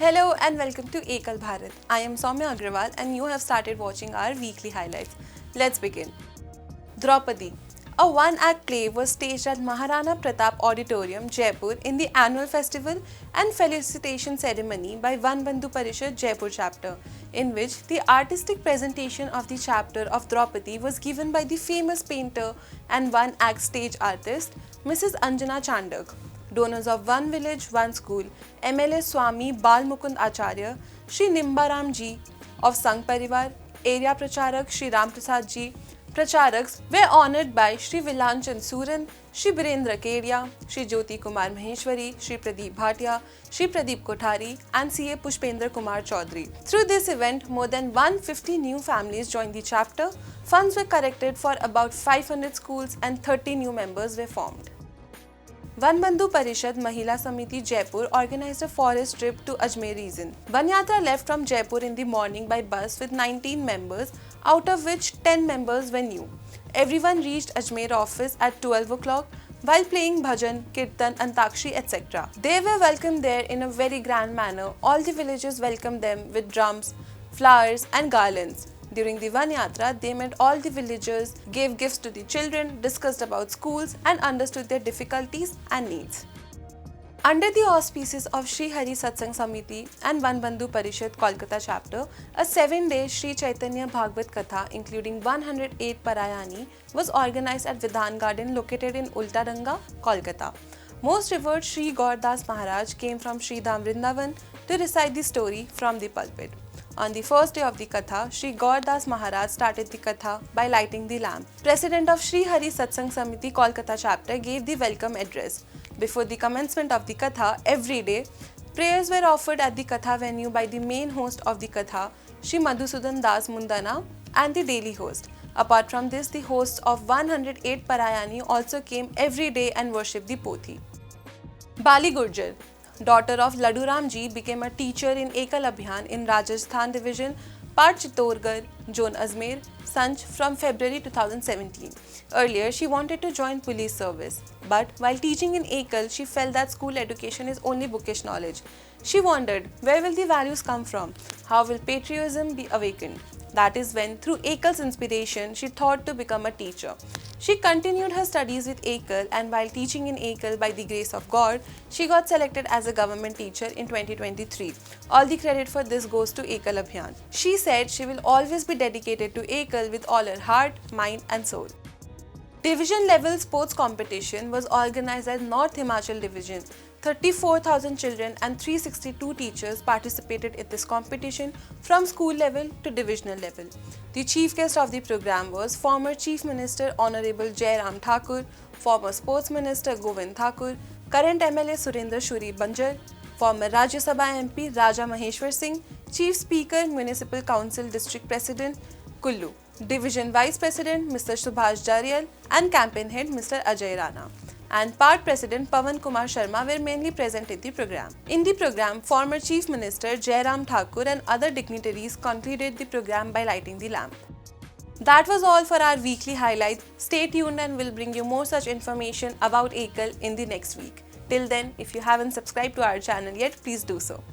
Hello and welcome to Ekal Bharat. I am Soumya Agrawal and you have started watching our weekly highlights. Let's begin. Draupadi. A one-act play was staged at Maharana Pratap Auditorium, Jaipur in the annual festival and felicitation ceremony by Vanbandhu Parishad Jaipur chapter, in which the artistic presentation of the chapter of Draupadi was given by the famous painter and one-act stage artist, Mrs. Anjana Chandak. Donors of One Village, One School, MLA Swami Balmukund Acharya, Shri Nimbaram Ji of Sangh Parivar, Area Pracharak Shri Ram Prasad Ji, Pracharaks were honoured by Shri Vilanchan Suran, Shri Birendra Kedia, Shri Jyoti Kumar Maheshwari, Shri Pradeep Bhatia, Shri Pradeep Kothari and CA Pushpendra Kumar Chaudhary. Through this event, more than 150 new families joined the chapter, funds were collected for about 500 schools and 30 new members were formed. Vanbandhu Parishad Mahila Samiti Jaipur organized a forest trip to Ajmer region. Van Yatra left from Jaipur in the morning by bus with 19 members, out of which 10 members were new. Everyone reached Ajmer office at 12 o'clock while playing bhajan, kirtan, antakshi, etc. They were welcomed there in a very grand manner. All the villagers welcomed them with drums, flowers and garlands. During the Van Yatra, they met all the villagers, gave gifts to the children, discussed about schools and understood their difficulties and needs. Under the auspices of Shri Hari Satsang Samiti and Vanbandhu Parishad Kolkata chapter, a 7-day Shri Chaitanya Bhagavad Katha including 108 Parayani was organized at Vidhan Garden located in Ultaranga, Kolkata. Most revered Shri Gauradas Maharaj came from Shri Dham Vrindavan to recite the story from the pulpit. On the first day of the Katha, Shri Gauradas Maharaj started the Katha by lighting the lamp. President of Shri Hari Satsang Samiti Kolkata chapter gave the welcome address. Before the commencement of the Katha, every day, prayers were offered at the Katha venue by the main host of the Katha, Shri Madhusudan Das Mundana, and the daily host. Apart from this, the hosts of 108 Parayani also came every day and worshipped the Pothi. Bali Gurjar, daughter of Laduram Ji, became a teacher in Ekal Abhiyan in Rajasthan Division, Part Chittorgarh, Zone Ajmer, Sanch from February 2017. Earlier, she wanted to join police service, but while teaching in Ekal, she felt that school education is only bookish knowledge. She wondered, where will the values come from? How will patriotism be awakened? That is when, through Ekal's inspiration, she thought to become a teacher. She continued her studies with Ekal, and while teaching in Ekal by the grace of God, she got selected as a government teacher in 2023. All the credit for this goes to Ekal Abhiyan. She said she will always be dedicated to Ekal with all her heart, mind and soul. Division level sports competition was organized at North Himachal Division. 34,000 children and 362 teachers participated in this competition from school level to divisional level. The chief guest of the program was former Chief Minister Honorable Jai Ram Thakur, former Sports Minister Govind Thakur, current MLA Surendra Shuri Banjar, former Rajya Sabha MP Raja Maheshwar Singh, Chief Speaker Municipal Council District President Kullu, Division Vice President Mr. Subhash Jarial and Campaign Head Mr. Ajay Rana and Part President Pawan Kumar Sharma were mainly present in the program. In the program, former Chief Minister Jai Ram Thakur and other dignitaries concluded the program by lighting the lamp. That was all for our weekly highlights. Stay tuned and we'll bring you more such information about Ekal in the next week. Till then, if you haven't subscribed to our channel yet, please do so.